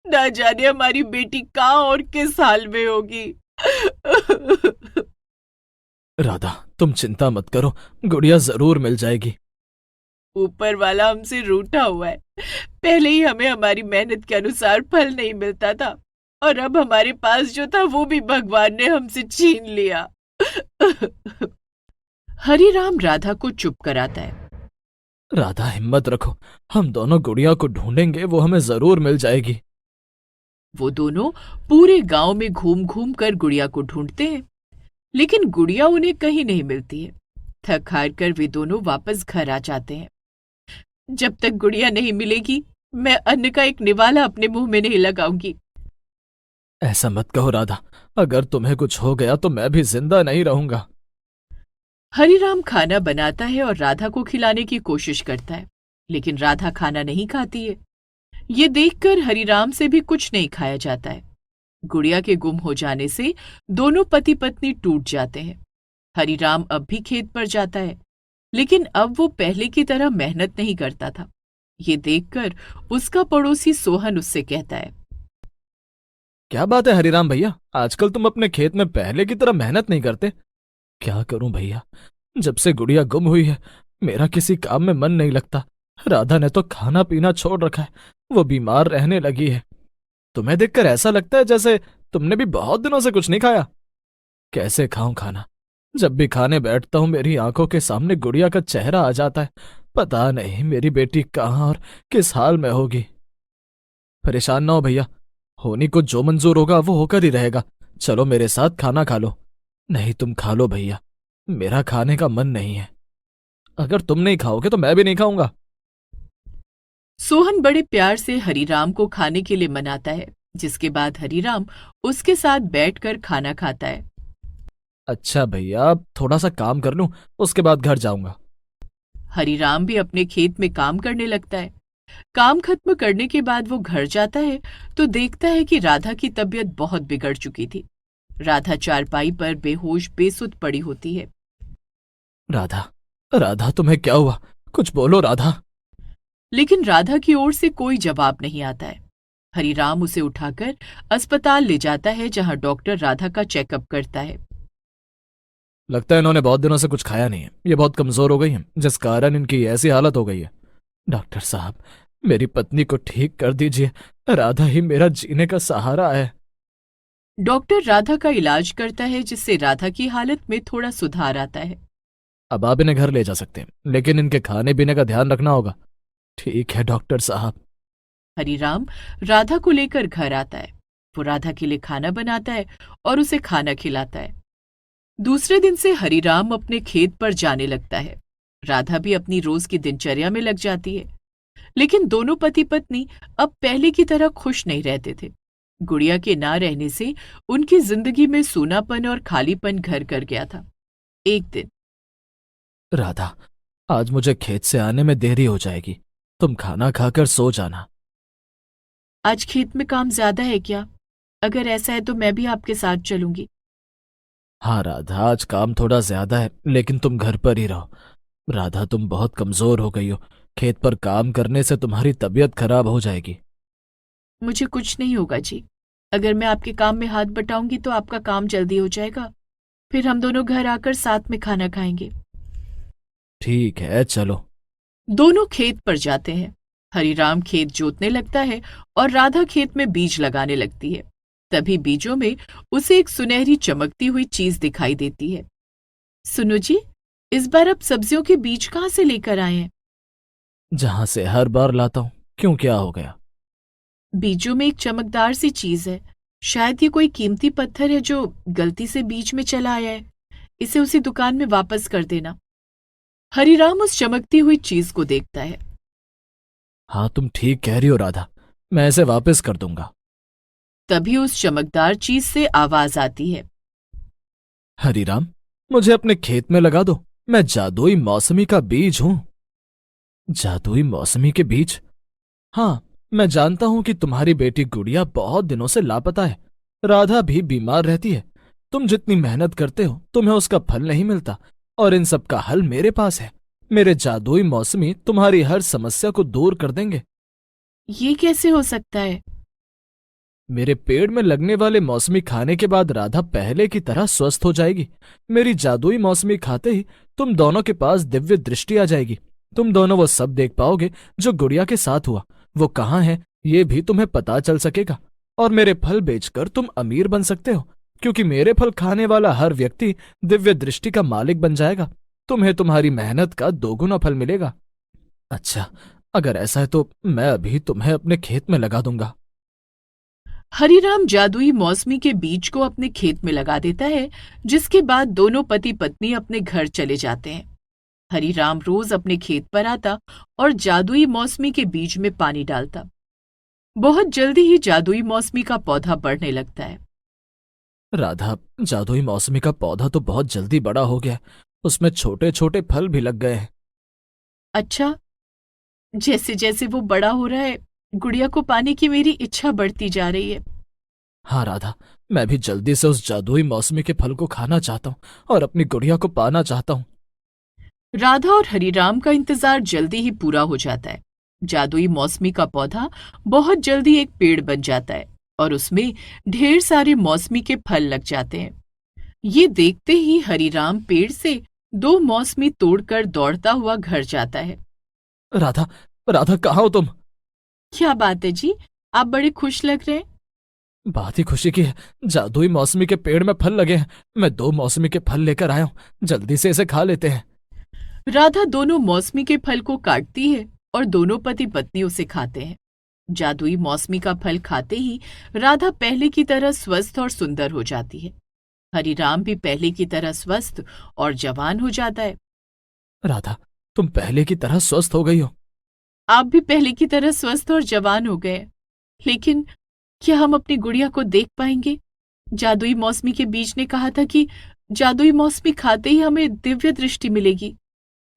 ना जाने हमारी बेटी कहाँ और किस हाल में होगी। राधा, तुम चिंता मत करो, गुड़िया जरूर मिल जाएगी। ऊपर वाला हमसे रूठा हुआ है। पहले ही हमें हमारी मेहनत के अनुसार फल नहीं मिलता था और अब हमारे पास जो था वो भी भगवान ने हमसे छीन लिया। हरिराम राधा को चुप कराता है। राधा, हिम्मत रखो, हम दोनों गुड़िया को ढूंढेंगे, वो हमें जरूर मिल जाएगी। वो दोनों पूरे गांव में घूम घूम कर गुड़िया को ढूंढते हैं, लेकिन गुड़िया उन्हें कहीं नहीं मिलती है। थक हार कर वे दोनों वापस घर आ जाते हैं। जब तक गुड़िया नहीं मिलेगी, मैं अन्न का एक निवाला अपने मुंह में नहीं लगाऊंगी। ऐसा मत कहो राधा, अगर तुम्हें कुछ हो गया तो मैं भी जिंदा नहीं रहूंगा। हरिराम खाना बनाता है और राधा को खिलाने की कोशिश करता है, लेकिन राधा खाना नहीं खाती है। ये देखकर हरिराम से भी कुछ नहीं खाया जाता है। गुड़िया के गुम हो जाने से दोनों पति पत्नी टूट जाते हैं। हरिराम अब भी खेत पर जाता है, लेकिन अब वो पहले की तरह मेहनत नहीं करता था। ये देखकर उसका पड़ोसी सोहन उससे कहता है, क्या बात है हरिराम भैया, आजकल तुम अपने खेत में पहले की तरह मेहनत नहीं करते? क्या करूं भैया, जब से गुड़िया गुम हुई है मेरा किसी काम में मन नहीं लगता। राधा ने तो खाना पीना छोड़ रखा है, वो बीमार रहने लगी है। तुम्हें देखकर ऐसा लगता है जैसे तुमने भी बहुत दिनों से कुछ नहीं खाया। कैसे खाऊं खाना? जब भी खाने बैठता हूं मेरी आंखों के सामने गुड़िया का चेहरा आ जाता है। पता नहीं मेरी बेटी कहाँ और किस हाल में होगी। परेशान ना हो भैया, होनी को जो मंजूर होगा वो होकर ही रहेगा। चलो मेरे साथ खाना खा लो। नहीं तुम खा लो भैया, मेरा खाने का मन नहीं है। अगर तुम नहीं खाओगे तो मैं भी नहीं खाऊंगा। सोहन बड़े प्यार से हरिराम को खाने के लिए मनाता है, जिसके बाद हरिराम उसके साथ बैठकर खाना खाता है। अच्छा भैया, अब थोड़ा सा काम कर लूं, उसके बाद घर जाऊंगा। हरिराम भी अपने खेत में काम करने लगता है। काम खत्म करने के बाद वो घर जाता है तो देखता है कि राधा की तबीयत बहुत बिगड़ चुकी थी। राधा चारपाई पर बेहोश बेसुध पड़ी होती है। राधा, राधा तुम्हें क्या हुआ? कुछ बोलो राधा। लेकिन राधा की ओर से कोई जवाब नहीं आता है। हरिराम उसे उठाकर अस्पताल ले जाता है, जहां डॉक्टर राधा का चेकअप करता है। लगता है इन्होंने बहुत दिनों से कुछ खाया नहीं है, ये बहुत कमजोर हो गई है, जिस कारण इनकी ऐसी हालत हो गई है। डॉक्टर साहब, मेरी पत्नी को ठीक कर दीजिए, राधा ही मेरा जीने का सहारा है। डॉक्टर राधा का इलाज करता है, जिससे राधा की हालत में थोड़ा सुधार आता है। अब आप इन्हें घर ले जा सकते हैं, लेकिन इनके खाने पीने का ध्यान रखना होगा। ठीक है डॉक्टर साहब। हरिराम राधा को लेकर घर आता है। वो राधा के लिए खाना बनाता है और उसे खाना खिलाता है। दूसरे दिन से हरिराम अपने खेत पर जाने लगता है। राधा भी अपनी रोज की दिनचर्या में लग जाती है, लेकिन दोनों पति पत्नी अब पहले की तरह खुश नहीं रहते थे। गुड़िया के ना रहने से उनकी जिंदगी में सूनापन और खालीपन घर कर गया था। एक दिन, राधा, आज मुझे खेत से आने में देरी हो जाएगी, तुम खाना खाकर सो जाना। आज खेत में काम ज्यादा है क्या? अगर ऐसा है तो मैं भी आपके साथ चलूंगी। हाँ राधा, आज काम थोड़ा ज्यादा है, लेकिन तुम घर पर ही रहो। राधा, तुम बहुत कमजोर हो गई हो, खेत पर काम करने से तुम्हारी तबीयत खराब हो जाएगी। मुझे कुछ नहीं होगा जी। अगर मैं आपके काम में हाथ बटाऊंगी तो आपका काम जल्दी हो जाएगा। फिर हम दोनों घर आकर साथ में खाना खाएंगे। ठीक है चलो। दोनों खेत पर जाते हैं। हरिराम खेत जोतने लगता है और राधा खेत में बीज लगाने लगती है। तभी बीजों में उसे एक सुनहरी चमकती हुई चीज दिखाई देती है। सुनो जी, इस बार आप सब्जियों के बीज कहाँ से लेकर आए हैं? जहां से हर बार लाता हूं। क्यों, क्या हो गया? बीजों में एक चमकदार सी चीज है। शायद ये कोई कीमती पत्थर है जो गलती से बीच में चला आया है। इसे उसी दुकान में वापस कर देना। हरिराम उस चमकती हुई चीज को देखता है। हाँ तुम ठीक कह रही हो राधा, मैं इसे वापस कर दूंगा। तभी उस चमकदार चीज से आवाज आती है। हरिराम, मुझे अपने खेत में लगा दो, मैं जादुई मौसमी का बीज हूं। जादुई मौसमी के बीज? हाँ, मैं जानता हूं कि तुम्हारी बेटी गुड़िया बहुत दिनों से लापता है। राधा भी बीमार रहती है। तुम जितनी मेहनत करते हो तुम्हें उसका फल नहीं मिलता, और इन सब का हल मेरे पास है। मेरे जादुई मौसमी तुम्हारी हर समस्या को दूर कर देंगे। ये कैसे हो सकता है? मेरे पेड़ में लगने वाले मौसमी खाने के बाद राधा पहले की तरह स्वस्थ हो जाएगी। मेरी जादुई मौसमी खाते ही तुम दोनों के पास दिव्य दृष्टि आ जाएगी। तुम दोनों वो सब देख पाओगे जो गुड़िया के साथ हुआ। वो कहाँ है ये भी तुम्हें पता चल सकेगा, और मेरे फल बेचकर तुम अमीर बन सकते हो, क्योंकि मेरे फल खाने वाला हर व्यक्ति दिव्य दृष्टि का मालिक बन जाएगा। तुम्हें तुम्हारी मेहनत का दोगुना फल मिलेगा। अच्छा, अगर ऐसा है तो मैं अभी तुम्हें अपने खेत में लगा दूंगा। हरिराम जादुई मौसमी के बीज को अपने खेत में लगा देता है, जिसके बाद दोनों पति पत्नी अपने घर चले जाते हैं। हरिराम रोज अपने खेत पर आता और जादुई मौसमी के बीज में पानी डालता। बहुत जल्दी ही जादुई मौसमी का पौधा बढ़ने लगता है। राधा, जादुई मौसमी का पौधा तो बहुत जल्दी बड़ा हो गया, उसमें छोटे छोटे फल भी लग गए हैं। अच्छा, जैसे जैसे वो बड़ा हो रहा है, गुड़िया को पाने की मेरी इच्छा बढ़ती जा रही है। हाँ राधा, मैं भी जल्दी से उस जादुई मौसमी के फल को खाना चाहता हूँ और अपनी गुड़िया को पाना चाहता हूँ। राधा और हरिराम का इंतजार जल्दी ही पूरा हो जाता है। जादुई मौसमी का पौधा बहुत जल्दी एक पेड़ बन जाता है और उसमें ढेर सारे मौसमी के फल लग जाते हैं। ये देखते ही हरिराम पेड़ से 2 मौसमी तोड़कर दौड़ता हुआ घर जाता है। राधा, राधा कहाँ हो तुम? क्या बात है जी, आप बड़े खुश लग रहे हैं। बात ही खुशी की है, जादुई मौसमी के पेड़ में फल लगे हैं। मैं 2 मौसमी के फल लेकर आया हूँ, जल्दी से इसे खा लेते हैं। राधा दोनों मौसमी के फल को काटती है और दोनों पति पत्नी उसे खाते हैं। जादुई मौसमी का फल खाते ही राधा पहले की तरह स्वस्थ और सुंदर हो जाती है। हरिराम भी पहले की तरह स्वस्थ और जवान हो जाता है। राधा, तुम पहले की तरह स्वस्थ हो गई हो। आप भी पहले की तरह स्वस्थ और जवान हो गए। लेकिन क्या हम अपनी गुड़िया को देख पाएंगे? जादुई मौसमी के बीज ने कहा था कि जादुई मौसमी खाते ही हमें दिव्य दृष्टि मिलेगी।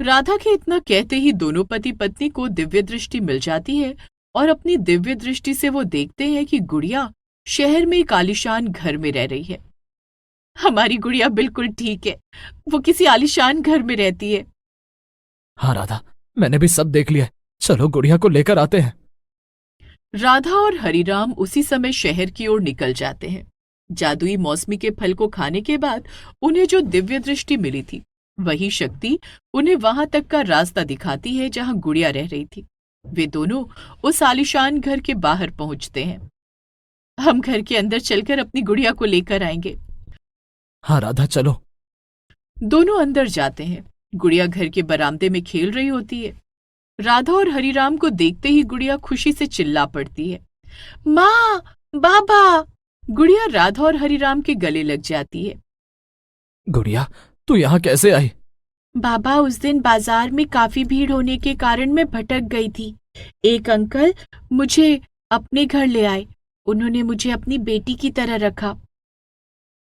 राधा के इतना कहते ही दोनों पति पत्नी को दिव्य दृष्टि मिल जाती है और अपनी दिव्य दृष्टि से वो देखते हैं कि गुड़िया शहर में एक आलीशान घर में रह रही है। हमारी गुड़िया बिल्कुल ठीक है, वो किसी आलीशान घर में रहती है। हाँ राधा, मैंने भी सब देख लिया। चलो गुड़िया को लेकर आते हैं। राधा और हरिराम उसी समय शहर की ओर निकल जाते हैं। जादुई मौसमी के फल को खाने के बाद उन्हें जो दिव्य दृष्टि मिली थी, वही शक्ति उन्हें वहां तक का रास्ता दिखाती है जहां गुड़िया रह रही थी। वे दोनों उस आलीशान घर के बाहर पहुंचते हैं। हम घर के अंदर चलकर अपनी गुड़िया को लेकर आएंगे। हाँ राधा, चलो। दोनों अंदर जाते हैं। गुड़िया घर के बरामदे में खेल रही होती है। राधा और हरिराम को देखते ही गुड़िया खुशी से चिल्ला पड़ती है, माँ, बाबा। गुड़िया राधा और हरिराम के गले लग जाती है। गुड़िया, तू यहाँ कैसे आई? बाबा, उस दिन बाजार में काफी भीड़ होने के कारण मैं भटक गई थी। एक अंकल मुझे अपने घर ले आए। उन्होंने मुझे अपनी बेटी की तरह रखा।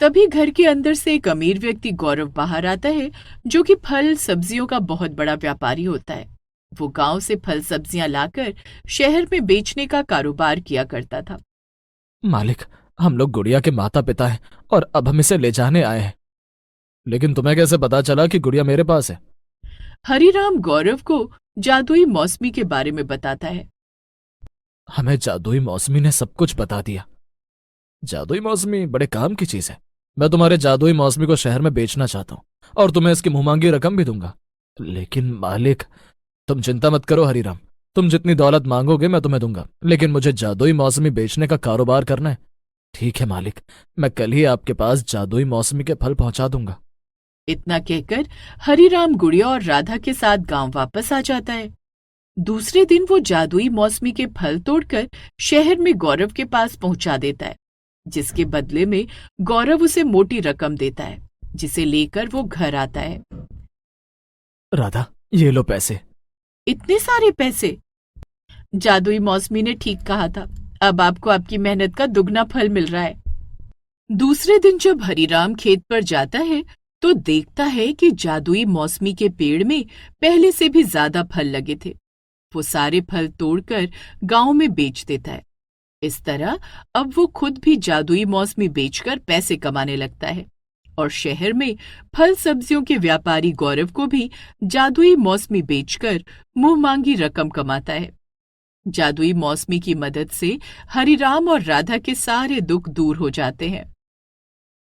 तभी घर के अंदर से एक अमीर व्यक्ति गौरव बाहर आता है, जो कि फल सब्जियों का बहुत बड़ा व्यापारी होता है। वो गांव से फल सब्जियां लाकर शहर में बेचने का कारोबार किया करता था। मालिक, हम लोग गुड़िया के माता पिता हैं और अब हम इसे ले जाने आए हैं। लेकिन तुम्हें कैसे पता चला कि गुड़िया मेरे पास है? हरिराम गौरव को जादुई मौसमी के बारे में बताता है। हमें जादुई मौसमी ने सब कुछ बता दिया। जादुई मौसमी बड़े काम की चीज है। मैं तुम्हारे जादुई मौसमी को शहर में बेचना चाहता हूँ और तुम्हें इसकी मुंहमांगी रकम भी दूंगा। लेकिन मालिक, तुम चिंता मत करो हरिराम, तुम जितनी दौलत मांगोगे मैं तुम्हें दूंगा, लेकिन मुझे जादुई मौसमी बेचने का कारोबार करना है। ठीक है मालिक, मैं कल ही आपके पास जादुई मौसमी के फल पहुंचा दूंगा। इतना कहकर हरिराम गुड़िया और राधा के साथ गांव वापस आ जाता है। दूसरे दिन वो जादुई मौसमी के फल तोड़कर शहर में गौरव के पास पहुंचा देता है, जिसके बदले में गौरव उसे मोटी रकम देता है, जिसे लेकर वो घर आता है। राधा, ये लो पैसे। इतने सारे पैसे? जादुई मौसमी ने ठीक कहा था, अब आपको आपकी मेहनत का दुगना फल मिल रहा है। दूसरे दिन जब हरिराम खेत पर जाता है तो देखता है कि जादुई मौसमी के पेड़ में पहले से भी ज्यादा फल लगे थे। वो सारे फल तोड़कर गांव में बेच देता है। इस तरह अब वो खुद भी जादुई मौसमी बेचकर पैसे कमाने लगता है और शहर में फल सब्जियों के व्यापारी गौरव को भी जादुई मौसमी बेचकर मुंहमांगी रकम कमाता है। जादुई मौसमी की मदद से हरिराम और राधा के सारे दुख दूर हो जाते हैं।